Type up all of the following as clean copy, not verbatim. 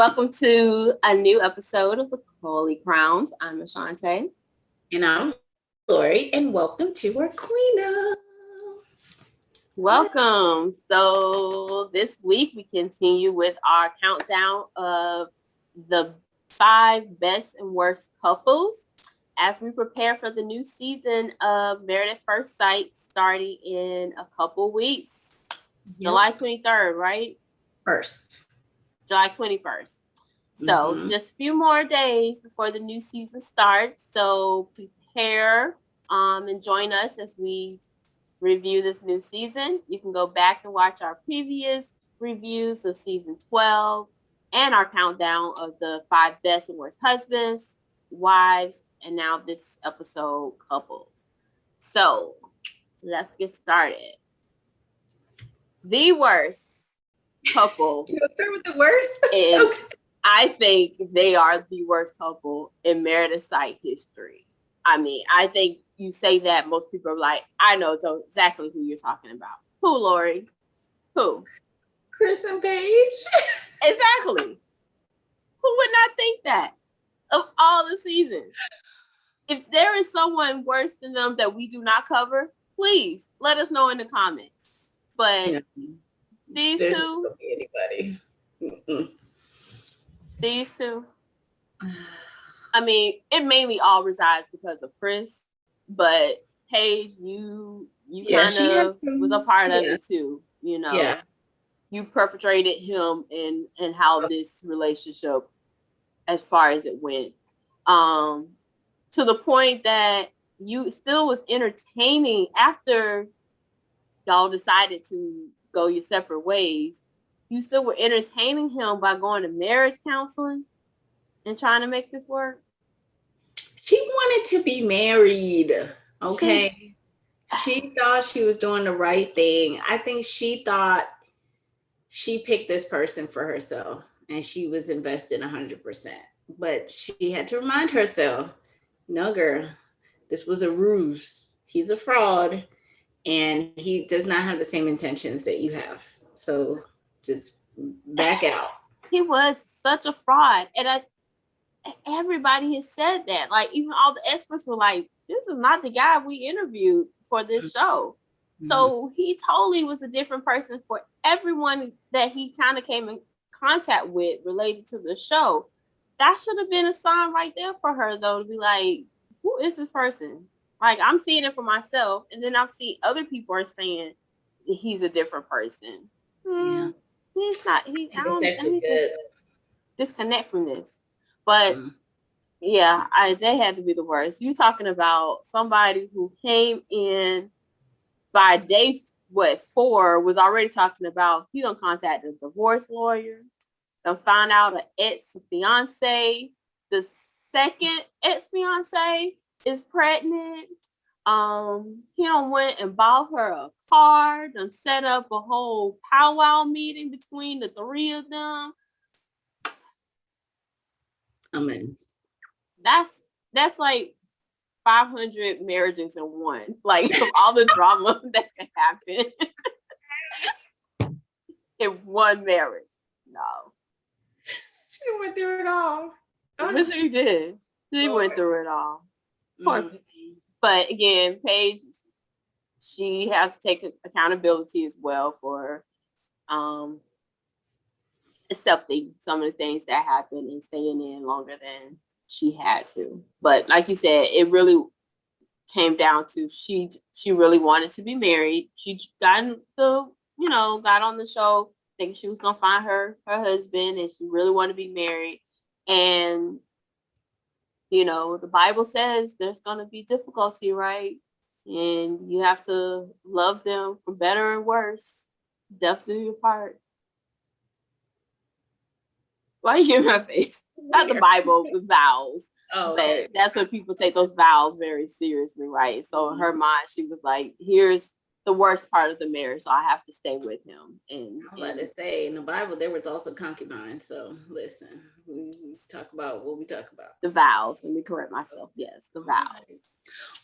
Welcome to a new episode of the Holy Crowns. I'm Ashante. And I'm Lori, and welcome to our Queen. Welcome. So this week we continue with our countdown of the 5 best and worst couples as we prepare for the new season of Married at First Sight starting in a couple weeks. Yep. July 23rd, right? July 21st. So just a few more days before the new season starts. So prepare and join us as we review this new season. You can go back and watch our previous reviews of season 12 and our countdown of the 5 best and worst husbands, wives, and now this episode, couples. So let's get started. The worst couple. You want to start with the worst? Okay. I think they are the worst couple in Married at Sight history. I mean, I think you say that, most people are like, I know exactly who you're talking about. Who, Lori? Who? Chris and Paige. Exactly. Who would not think that of all the seasons? If there is someone worse than them that we do not cover, please let us know in the comments. But these There's two, not anybody. These two. I mean, it mainly all resides because of Chris, but Paige, you kind of was a part of it too. You know, you perpetrated him and how this relationship, as far as it went, to the point that you still was entertaining after y'all decided to go your separate ways. You still were entertaining him by going to marriage counseling and trying to make this work. She wanted to be married. Okay. She thought she was doing the right thing. I think she thought she picked this person for herself and she was invested 100%. But she had to remind herself, no, girl, this was a ruse. He's a fraud and he does not have the same intentions that you have. So just back out. He was such a fraud. And everybody has said that. Like, even all the experts were like, this is not the guy we interviewed for this show. So he totally was a different person for everyone that he kind of came in contact with related to the show. That should have been a sign right there for her, though, to be like, who is this person? Like, I'm seeing it for myself, and then I'm seeing other people are saying that he's a different person. He's not. I don't disconnect from this. But yeah, they had to be the worst. You talking about somebody who came in by day 4 was already talking about he done contacted a divorce lawyer, done found out an ex-fiance. The second ex-fiance is pregnant. He done went and bought her a car, done set up a whole powwow meeting between the 3 of them. I mean, that's like 500 marriages in one. Like, of all the drama that could happen in one marriage. No. She went through it all. But she did. She went through it all. Poor Paige. But again, Paige, she has to take accountability as well for accepting some of the things that happened and staying in longer than she had to. But like you said, it really came down to she really wanted to be married. She got on the show thinking she was gonna find her husband, and she really wanted to be married. And the Bible says there's gonna be difficulty, right? And you have to love them for better and worse. Death do your part. Why are you in my face? Not the Bible, the vows. Oh, okay. But that's what people take those vows very seriously, right? So in her mind, she was like, here's the worst part of the marriage, so I have to stay with him. And I'm about to say, in the Bible, there was also concubines. So listen, we talk about what we talk about. The vows. Let me correct myself. Yes, the vows.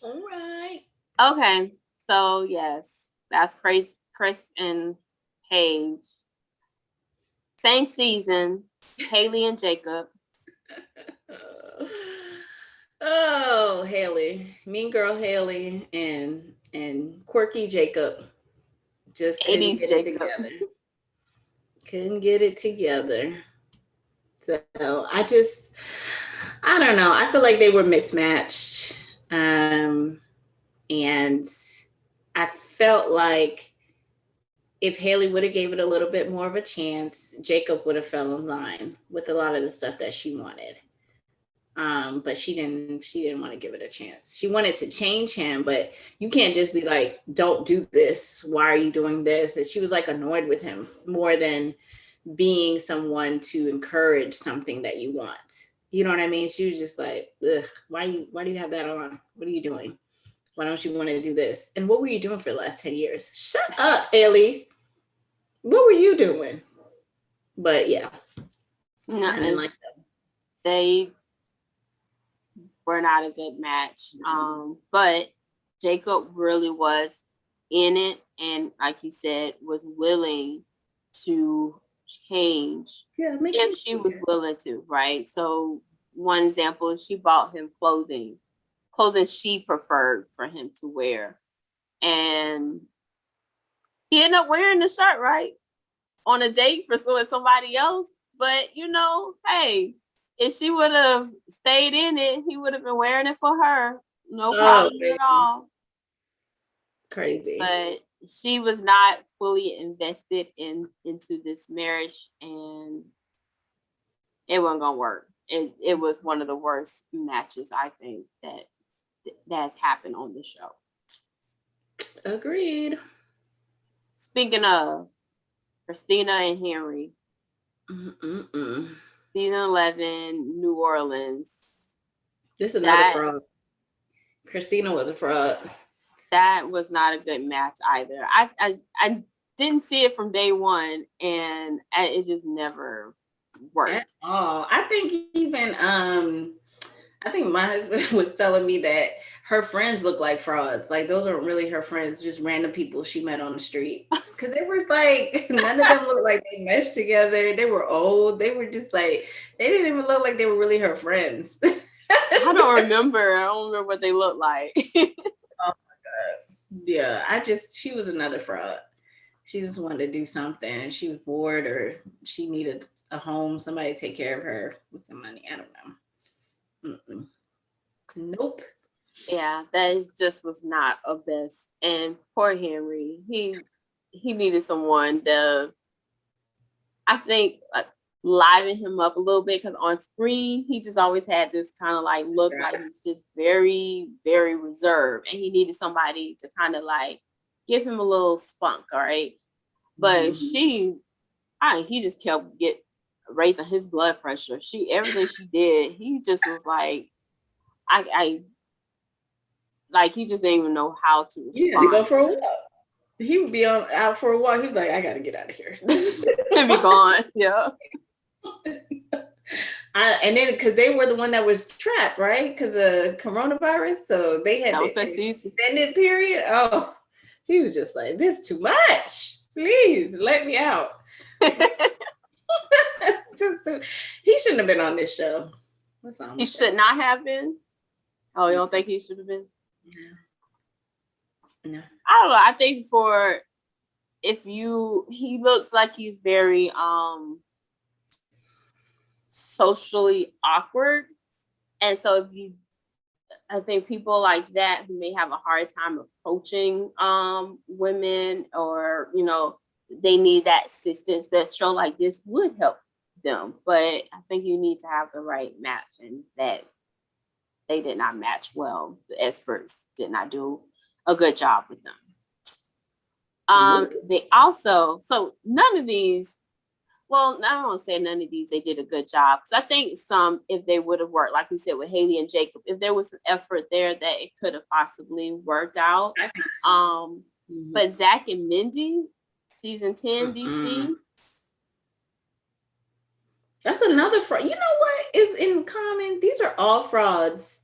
All right. Okay. So yes, that's Chris and Paige. Same season, Haley and Jacob. Oh, Haley, mean girl Haley, and quirky Jacob just couldn't 80s get it Jacob. together. Couldn't get it together. So I don't know. I feel like they were mismatched, and I felt like if Haley would have gave it a little bit more of a chance, Jacob would have fell in line with a lot of the stuff that she wanted. But she didn't. She didn't want to give it a chance. She wanted to change him, but you can't just be like, "Don't do this. Why are you doing this?" And she was like annoyed with him more than being someone to encourage something that you want. You know what I mean? She was just like, ugh, why do you have that on? What are you doing? Why don't you want to do this? And what were you doing for the last 10 years? Shut up, Haley. What were you doing? But yeah, No, I didn't like that. they were not a good match. But Jacob really was in it, and like you said, was willing to change if she was willing to, right? So one example, she bought him clothing she preferred for him to wear, and he ended up wearing the shirt, right, on a date for somebody else. But hey, if she would have stayed in it, he would have been wearing it for her. No problem at all. Crazy. But she was not fully invested into this marriage, and it wasn't gonna work. It was one of the worst matches I think that's happened on the show. Agreed. Speaking of Christina and Henry, season 11, New Orleans. This is another fraud. Christina was a fraud. That was not a good match either. I didn't see it from day one, and it just never worked at all. I think even I think my husband was telling me that her friends look like frauds. Like those aren't really her friends, just random people she met on the street. Because it was like none of them looked like they meshed together. They were old. They were just like they didn't even look like they were really her friends. I don't remember what they looked like. Oh my god. Yeah, she was another fraud. She just wanted to do something and she was bored or she needed a home, somebody to take care of her with some money. I don't know. Nope. Yeah, that just was not a best. And poor Henry, he needed someone to, I think, liven him up a little bit, because on screen he just always had this kind of like look like he's just very, very reserved, and he needed somebody to kind of like give him a little spunk, all right? But he just kept raising his blood pressure. Everything she did, he just was like, I like he just didn't even know how to respond. Yeah, to go for a walk. He would be out for a walk. He'd be like, I gotta get out of here. And be gone. Yeah. And then because they were the one that was trapped, right? Because of coronavirus. So they had this extended period. Oh, he was just like, this is too much. Please let me out. He shouldn't have been on this show. He should not have been. Oh, you don't think he should have been? No. I don't know. I think he looks like he's very socially awkward, and so I think people like that who may have a hard time approaching women, or they need that assistance, that show like this would help them. But I think you need to have the right match, and that they did not match well. The experts did not do a good job with them. They also, so none of these, well, I don't want to say none of these they did a good job, because I think some, if they would have worked, like we said with Haley and Jacob, if there was some effort there, that it could have possibly worked out. I think so. But Zach and Mindy, season 10 DC. That's another fraud. You know what is in common? These are all frauds,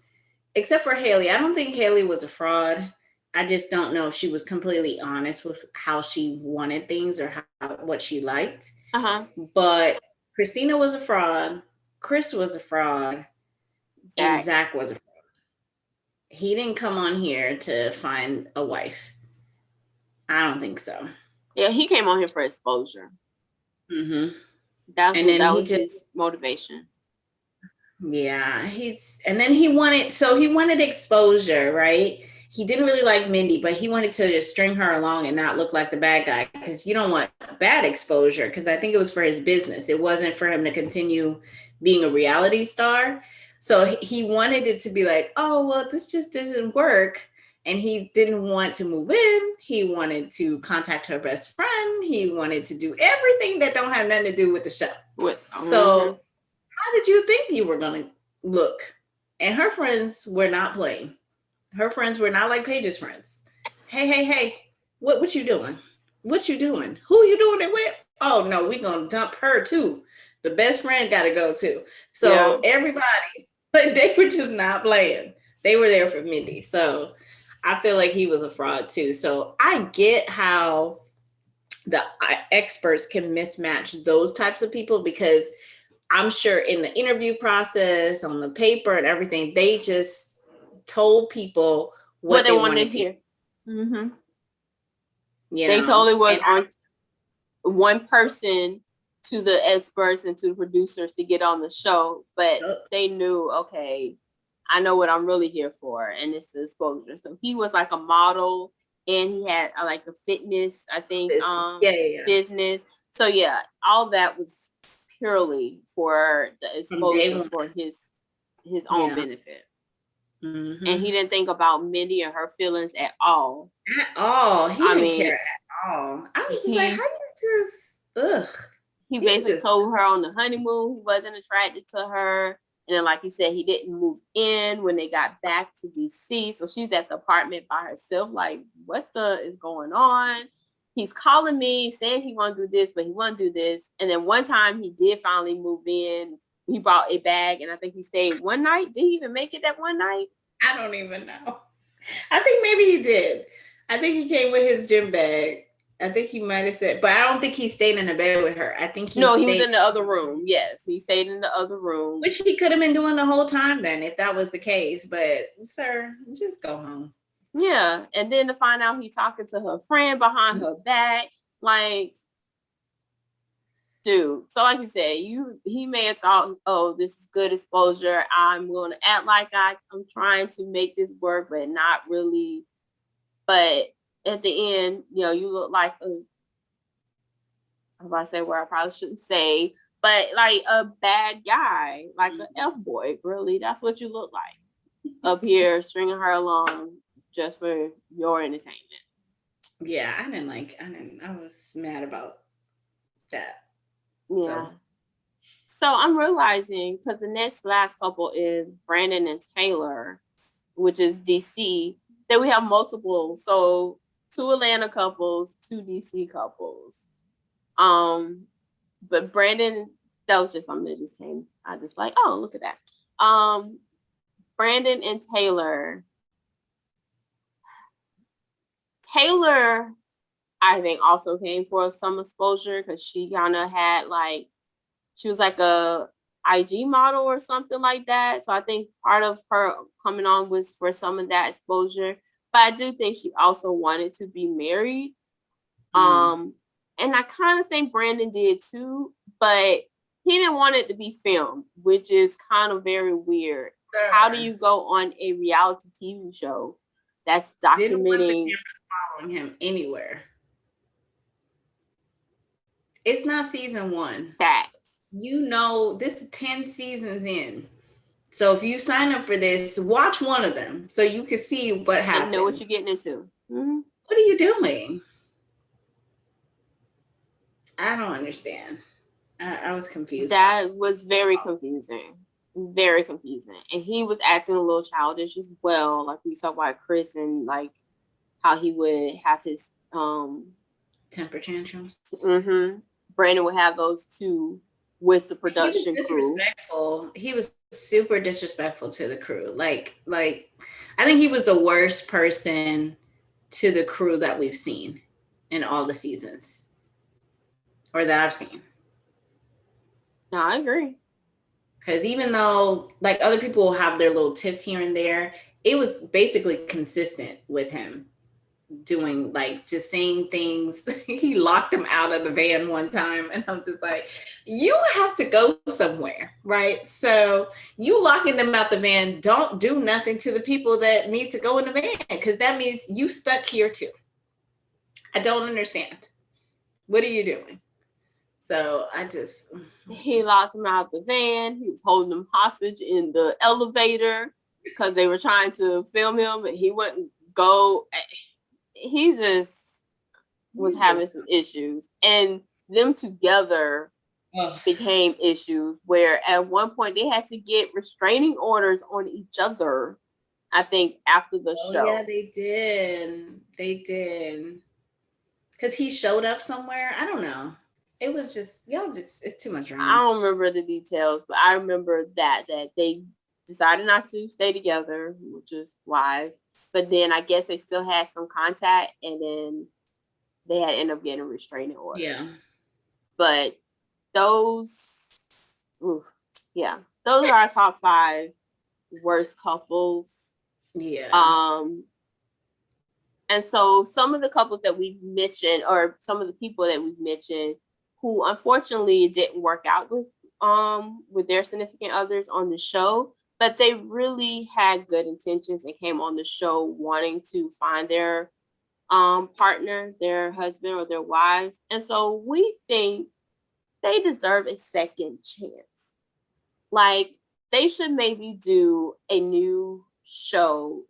except for Haley. I don't think Haley was a fraud. I just don't know if she was completely honest with how she wanted things or what she liked. Uh-huh. But Christina was a fraud. Chris was a fraud. And Zach. Zach was a fraud. He didn't come on here to find a wife. I don't think so. Yeah, he came on here for exposure. Mm-hmm. That was his motivation. Yeah, and then he wanted exposure, right? He didn't really like Mindy, but he wanted to just string her along and not look like the bad guy, because you don't want bad exposure, because I think it was for his business. It wasn't for him to continue being a reality star. So he wanted it to be like, oh, well, this just didn't work. And he didn't want to move in. He wanted to contact her best friend. He wanted to do everything that don't have nothing to do with the show. So how did you think you were going to look? And her friends were not playing. Her friends were not like Paige's friends. Hey, what you doing? What you doing? Who you doing it with? Oh, no, we going to dump her too. The best friend got to go too. So everybody, but they were just not playing. They were there for Mindy. So I feel like he was a fraud too. So I get how the experts can mismatch those types of people, because I'm sure in the interview process, on the paper and everything, they just told people what they wanted to hear. Mm-hmm. They totally was on one person to the experts and to the producers to get on the show, but they knew, okay, I know what I'm really here for, and it's the exposure. So he was like a model, and he had like a fitness, I think, business. So yeah, all that was purely for the exposure for his own benefit. Mm-hmm. And he didn't think about Mindy and her feelings at all. At all. He didn't care at all. I was like, how you just, ugh. He basically told her on the honeymoon he wasn't attracted to her. And then, like he said, he didn't move in when they got back to DC. So she's at the apartment by herself. Like, what the is going on? He's calling me, saying he want to do this, but he want to do this. And then one time he did finally move in. He brought a bag, and I think he stayed one night. Did he even make it that one night? I don't even know. I think maybe he did. I think he came with his gym bag. I think he might have said, but I don't think he stayed in the bed with her. I think he was in the other room. Yes, he stayed in the other room. Which he could have been doing the whole time then, if that was the case. But, sir, just go home. Yeah, and then to find out he's talking to her friend behind her back, like, dude. So like you said, he may have thought, oh, this is good exposure. I'm going to act like I'm trying to make this work, but not really. But at the end, you look like I'm about to say where I probably shouldn't say, but like a bad guy, like an F-boy, really. That's what you look like up here, stringing her along just for your entertainment. Yeah, I was mad about that. Yeah. So I'm realizing, because the last couple is Brandon and Taylor, which is DC, that we have multiple. So 2 Atlanta couples, 2 DC couples. But Brandon, that was just something that just came. I just like, oh, look at that. Brandon and Taylor. Taylor, I think, also came for some exposure, because she kind of had she was like a IG model or something like that. So I think part of her coming on was for some of that exposure. But I do think she also wanted to be married. And I kind of think Brandon did too, but he didn't want it to be filmed, which is kind of very weird. Sure. How do you go on a reality TV show that's documenting? Didn't want the cameras following him anywhere. It's not season 1. Facts. This is 10 seasons in. So if you sign up for this, watch one of them so you can see what happened. And know what you're getting into. Mm-hmm. What are you doing? I don't understand. I was confused. That was very confusing. Very confusing. And he was acting a little childish as well. Like we saw about Chris, and like how he would have his temper tantrums. Mm-hmm. Brandon would have those too with the production crew. He was super disrespectful to the crew. Like I think he was the worst person to the crew that we've seen in all the seasons, or that I've seen. No, I agree. Because even though like other people will have their little tips here and there, it was basically consistent with him doing like just saying things. He locked him out of the van one time, and I'm just like, you have to go somewhere, right? So you locking them out the van, don't do nothing to the people that need to go in the van, because that means you stuck here too. I don't understand. What are you doing? So I just He locked him out the van. He was holding them hostage in the elevator because they were trying to film him, and he wouldn't go. He just was having some issues, and them together became issues where at one point they had to get restraining orders on each other. I think after the show. Yeah, they did. They did. Because he showed up somewhere. I don't know. It was just y'all just it's too much drama. I don't remember the details, but I remember that they decided not to stay together, which is wise. But then I guess they still had some contact, and then they had ended up getting a restraining order. Yeah. But those, yeah, those are our top 5 worst couples. Yeah. And so some of the couples that we've mentioned, or some of the people that we've mentioned, who unfortunately didn't work out with their significant others on the show, but they really had good intentions and came on the show wanting to find their partner, their husband or their wives. And so we think they deserve a second chance. Like, they should maybe do a new show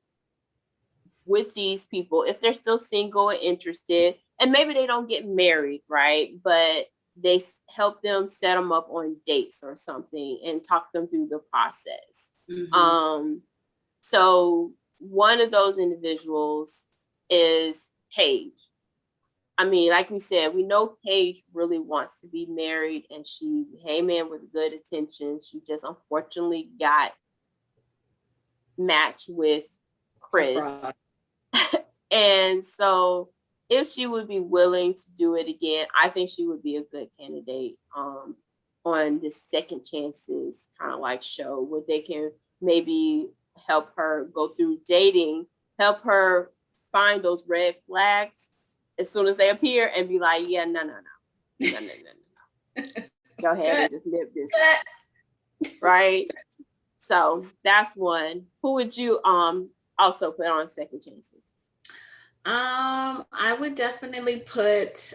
with these people if they're still single and interested, and maybe they don't get married, right? But they help them set them up on dates or something and talk them through the process. Mm-hmm. So one of those individuals is Paige. I mean, like we said, we know Paige really wants to be married, and she came in with good intentions. She just unfortunately got matched with Chris. And so if she would be willing to do it again, I think she would be a good candidate on this Second Chances kind of like show, where they can maybe help her go through dating, help her find those red flags as soon as they appear, and be like, yeah, no. Go ahead and just nip this one. Right? So that's one. Who would you also put on Second Chances? I would definitely put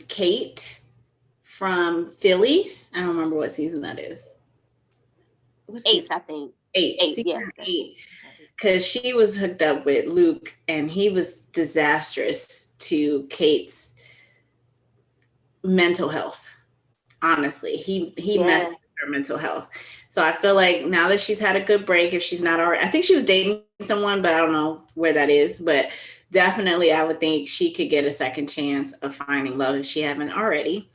Kate from Philly. I don't remember what season that is. What's 8, I think. 8. Season 8. Because she was hooked up with Luke, and he was disastrous to Kate's mental health. Honestly, he messed with her mental health. So I feel like now that she's had a good break, if she's not already, I think she was dating someone, but I don't know where that is. But definitely, I would think she could get a second chance of finding love if she haven't already,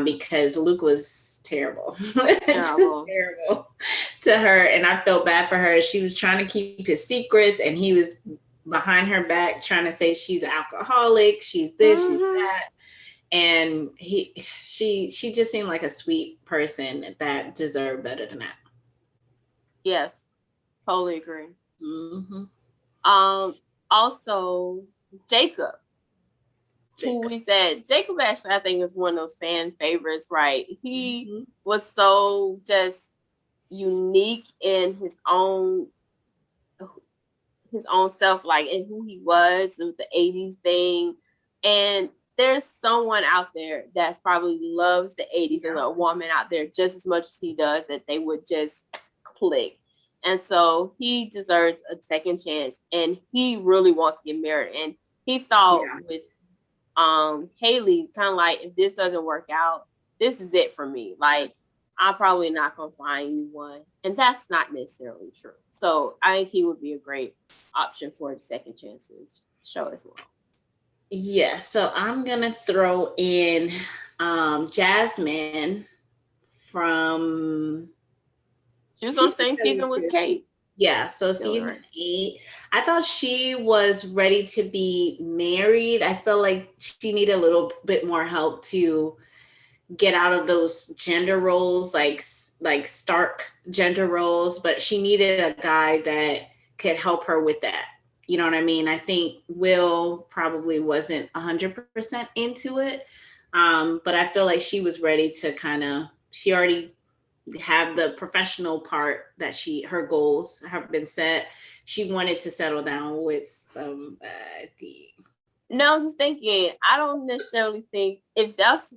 because Luke was terrible. Just terrible to her, and I felt bad for her. She was trying to keep his secrets, and he was behind her back trying to say she's an alcoholic, she's this, she's that. And she just seemed like a sweet person that deserved better than that. Yes, totally agree. Mm-hmm. Also, Jacob, who we said, Jacob actually, I think, is one of those fan favorites, right? He was so just unique in his own self, like in who he was with the 80s thing. And there's someone out there that's probably loves the 80s, and a woman out there just as much as he does, that they would just click. And so he deserves a second chance, and he really wants to get married. And he thought with Haley, kind of like, if this doesn't work out, this is it for me. Like, I'm probably not going to find anyone. And that's not necessarily true. So I think he would be a great option for the Second Chances show as well. Yeah, so I'm going to throw in Jasmine from... She was on the same season with Kate. Yeah, so season 8. I thought she was ready to be married. I felt like she needed a little bit more help to get out of those gender roles, like stark gender roles, but she needed a guy that could help her with that. You know what I mean? I think Will probably wasn't 100% into it, but I feel like she was ready to she already have the professional part that her goals have been set. She wanted to settle down with somebody. No, I'm just thinking, I don't necessarily think if that's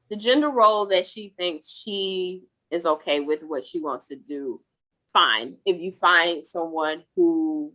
the gender role that she thinks she is okay with what she wants to do, fine. If you find someone who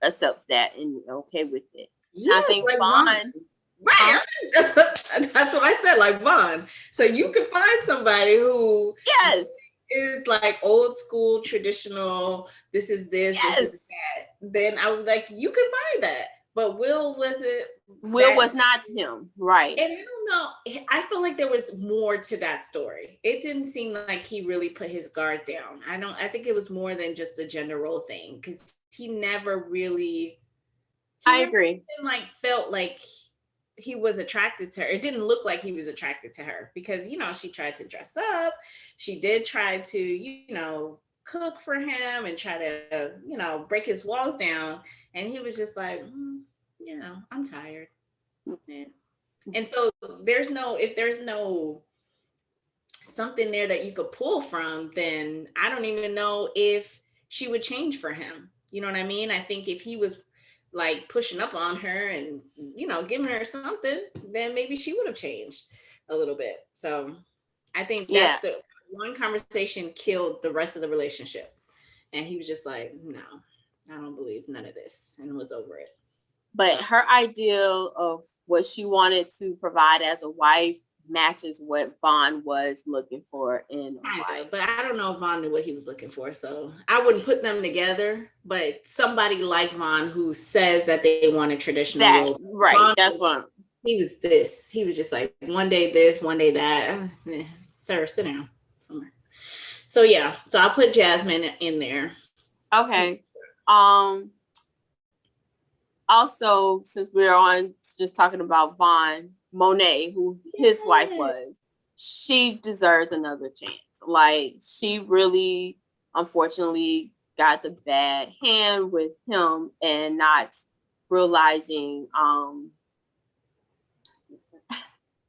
accepts that and okay with it. Yeah, I think like Vaughn. Right. That's what I said, like Vaughn. So you can find somebody who Yes. is like old school, traditional, this is this, Yes. this is that. Then I was like, you can find that. But Will wasn't. Will was not him, right? And I don't know. I feel like there was more to that story. It didn't seem like he really put his guard down. I think it was more than just a gender role thing, because he never really. I agree. Like felt like he was attracted to her. It didn't look like he was attracted to her because, she tried to dress up. She did try to, cook for him and try to, break his walls down. And he was just like, I'm tired. Yeah. And so if there's no something there that you could pull from, then I don't even know if she would change for him. You know what I mean? I think if he was like pushing up on her and giving her something, then maybe she would have changed a little bit. So I think that the one conversation killed the rest of the relationship, and he was just like, no, I don't believe none of this, and was over it. But her ideal of what she wanted to provide as a wife matches what Vaughn was looking for in a wife. But I don't know if Vaughn knew what he was looking for, so I wouldn't put them together. But somebody like Vaughn who says that they want a traditional role, right? Vaughn that's what he was. This he was just like one day this, one day that. Sir, sit down somewhere. So yeah, so I'll put Jasmine in there. Okay. Also, since we're on just talking about Vaughn, Monet, who his wife was, she deserves another chance. Like, she really, unfortunately, got the bad hand with him and not realizing.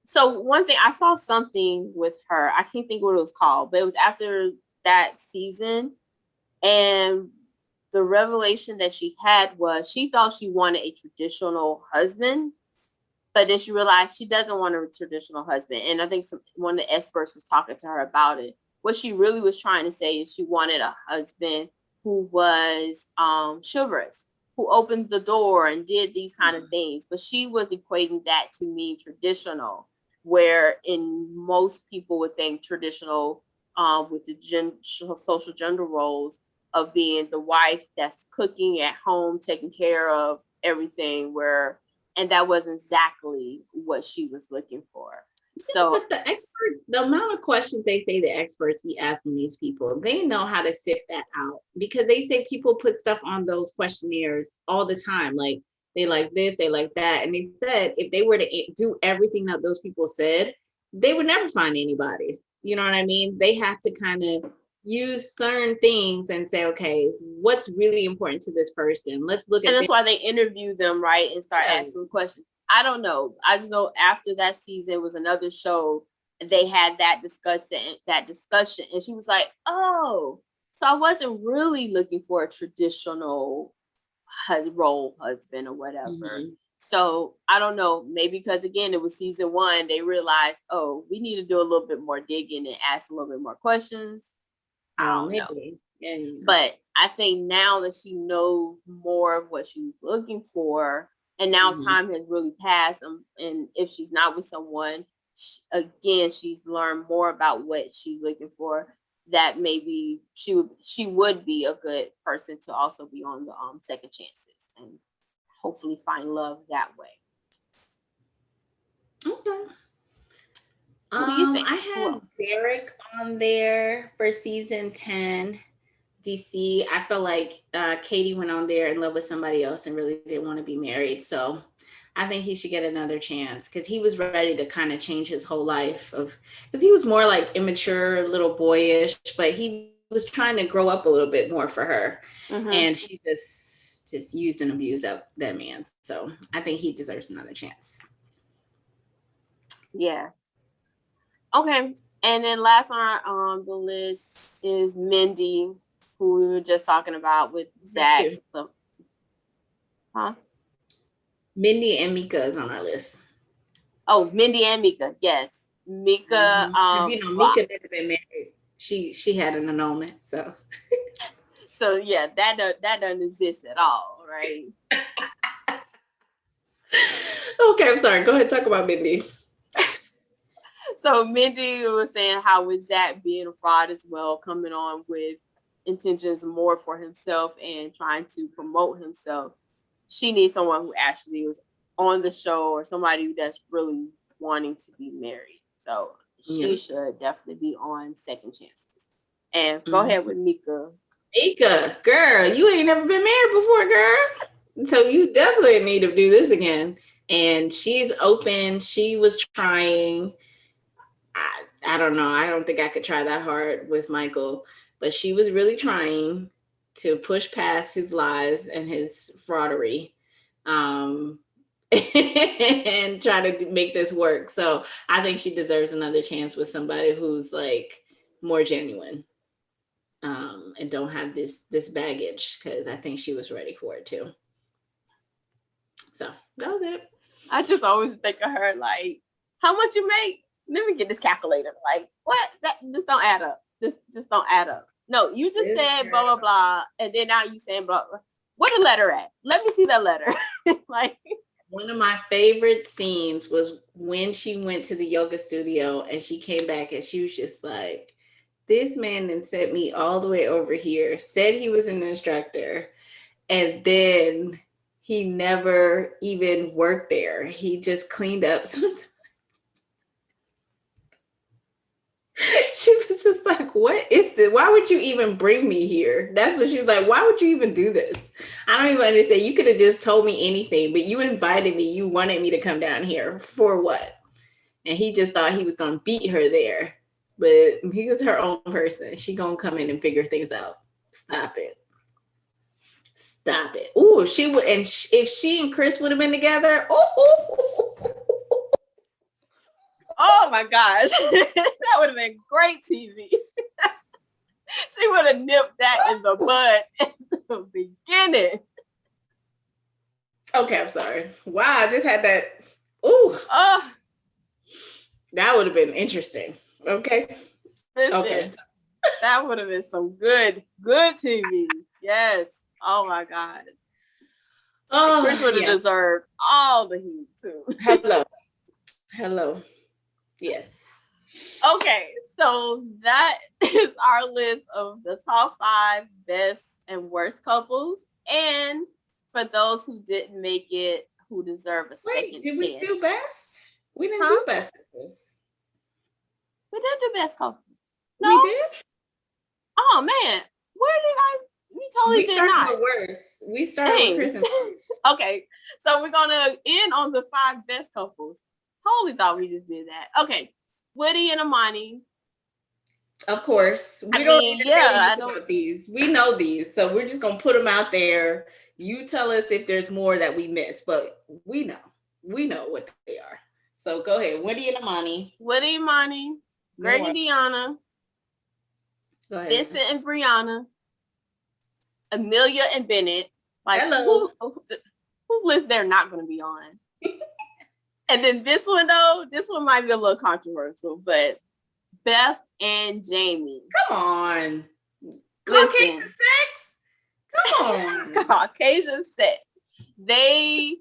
So one thing, I saw something with her. I can't think what it was called, but it was after that season, and the revelation that she had was she thought she wanted a traditional husband, but then she realized she doesn't want a traditional husband. And I think one of the experts was talking to her about it. What she really was trying to say is she wanted a husband who was chivalrous, who opened the door and did these kind of things. But she was equating that to mean traditional, where in most people would think traditional with the social gender roles of being the wife that's cooking at home, taking care of everything, and that wasn't exactly what she was looking for. So, but the experts, the amount of questions they say the experts be asking these people, they know how to sift that out, because they say people put stuff on those questionnaires all the time. Like, they like this, they like that. And they said if they were to do everything that those people said, they would never find anybody. You know what I mean? They have to kind of use certain things and say, okay, what's really important to this person? Let's look at. And that's why they interview them, right, and start asking questions. I don't know. I just know after that season was another show, and they had that discussion, and she was like, "Oh, so I wasn't really looking for a traditional role husband or whatever." Mm-hmm. So I don't know. Maybe because again, it was season 1, they realized, oh, we need to do a little bit more digging and ask a little bit more questions. I don't know. Yeah. But I think now that she knows more of what she's looking for, and now time has really passed, and if she's not with someone, she's learned more about what she's looking for, that maybe she would be a good person to also be on the second chances and hopefully find love that way. Okay. What do you think? I had Derek on there for season 10. DC. I felt like Katie went on there in love with somebody else and really didn't want to be married. So I think he should get another chance because he was ready to kind of change his whole life because he was more like immature, little boyish, but he was trying to grow up a little bit more for her. And Mm-hmm. she just used and abused that man. So I think he deserves another chance. Yeah. Okay. And then last on the list is Mindy, who we were just talking about with Thank Zach. you. So, huh? Mindy and Mika is on our list. Oh, Mindy and Mika. Yes. Mika. Because Mika never been married. She had an annulment, so. So yeah, that doesn't exist at all, right? Okay, I'm sorry. Go ahead, talk about Mindy. So Mindy was saying how with Zach being a fraud as well, coming on with intentions more for himself and trying to promote himself, she needs someone who actually was on the show or somebody that's really wanting to be married. So she should definitely be on Second Chances. And go ahead with Mika. Mika, girl, you ain't never been married before, girl. So you definitely need to do this again. And she's open. She was trying. I don't know. I don't think I could try that hard with Michael, but she was really trying to push past his lies and his fraudery. And try to make this work. So I think she deserves another chance with somebody who's like more genuine, and don't have this baggage, because I think she was ready for it too. So that was it. I just always think of her like, how much you make? Let me get this calculator. Like, what? This don't add up. This just don't add up. No, you just said blah blah blah, and then now you saying blah blah. Where the letter at? Let me see that letter. Like, one of my favorite scenes was when she went to the yoga studio and she came back and she was just like, this man then sent me all the way over here, said he was an instructor, and then he never even worked there. He just cleaned up. She was just like, what is this? Why would you even bring me here? That's what she was like. Why would you even do this? I don't even understand. You could have just told me anything, but you invited me. You wanted me to come down here for what? And he just thought he was going to beat her there. But he was her own person. She going to come in and figure things out. Stop it. Stop it. Ooh, she would. And if she and Chris would have been together, oh my gosh, that would have been great TV. She would have nipped that in the bud at the beginning. Okay, I'm sorry. Wow, I just had that. Ooh. That would have been interesting. Okay. Listen, okay. That would have been some good TV. Yes. Oh my gosh. Oh, Chris would have deserved all the heat too. Hello. Yes. Okay, so that is our list of the top 5 best and worst couples, and for those who didn't make it, who deserve a second chance. Did we do best? We didn't do best couples. We did do best couples. No? We did? Oh man, where did I? We did not. We started with Chris and Okay, so we're gonna end on the 5 best couples. Totally thought we just did that. Okay, Woody and Amani. Of course, we don't need to say about these. We know these, so we're just gonna put them out there. You tell us if there's more that we missed, but we know what they are. So go ahead, Woody and Amani. Woody and Amani, Greg and Deanna. Go ahead. Vincent and Brianna. Amelia and Bennett. Like, hello. Whose list they're not going to be on? And then this one might be a little controversial, but Beth and Jamie. Come on. Caucasian sex? Come on. Caucasian sex. They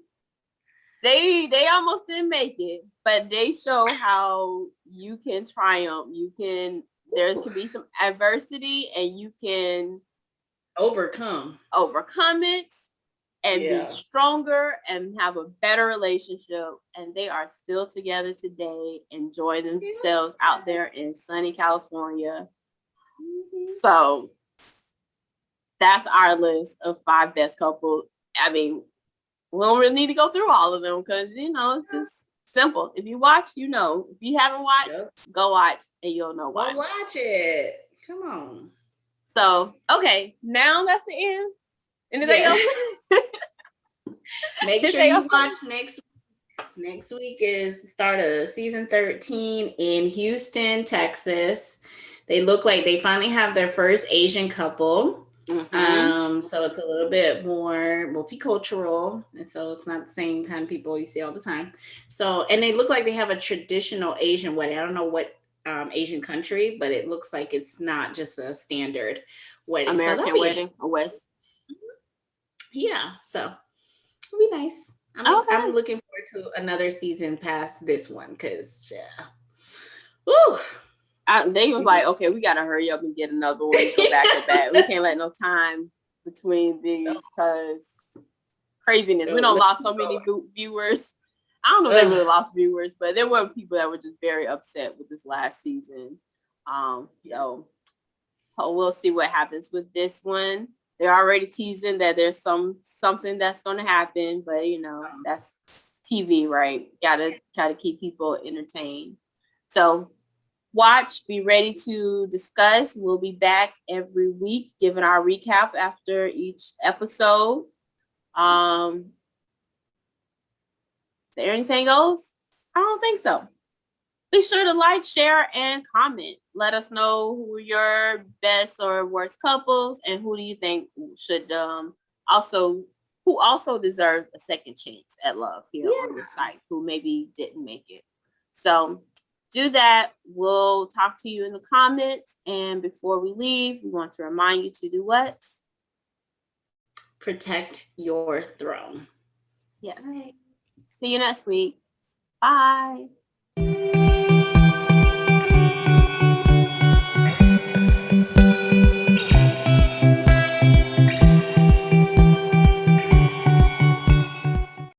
almost didn't make it, but they show how you can triumph. There can be some adversity and you can overcome it and be stronger and have a better relationship. And they are still together today, enjoying themselves out there in sunny California. Mm-hmm. So that's our list of 5 best couples. I mean, we don't really need to go through all of them because it's just simple. If you watch, If you haven't watched, go watch and you'll know why. Go watch it. Come on. So, okay, now that's the end. Anything else? Make sure you watch next week. Next week is the start of season 13 in Houston, Texas. They look like they finally have their first Asian couple. Mm-hmm. So it's a little bit more multicultural, and so it's not the same kind of people you see all the time. So, and they look like they have a traditional Asian wedding. I don't know what Asian country, but it looks like it's not just a standard wedding. American wedding, a West. Yeah, so it'll be nice. I'm looking forward to another season past this one because, woo. They was like, okay, we gotta hurry up and get another one. Go back to back. We can't let no time between these because craziness. We don't lost so many viewers. I don't know if they really lost viewers, but there were people that were just very upset with this last season. So we'll see what happens with this one. They're already teasing that there's something that's going to happen, but that's TV, right? Gotta try to keep people entertained. So watch, be ready to discuss. We'll be back every week giving our recap after each episode. Is there anything else? I don't think so. Be sure to like, share, and comment. Let us know who are your best or worst couples, and who do you think should also deserves a second chance at love here on this site, who maybe didn't make it. So do that. We'll talk to you in the comments. And before we leave, we want to remind you to do what? Protect your throne. Yes. Right. See you next week. Bye.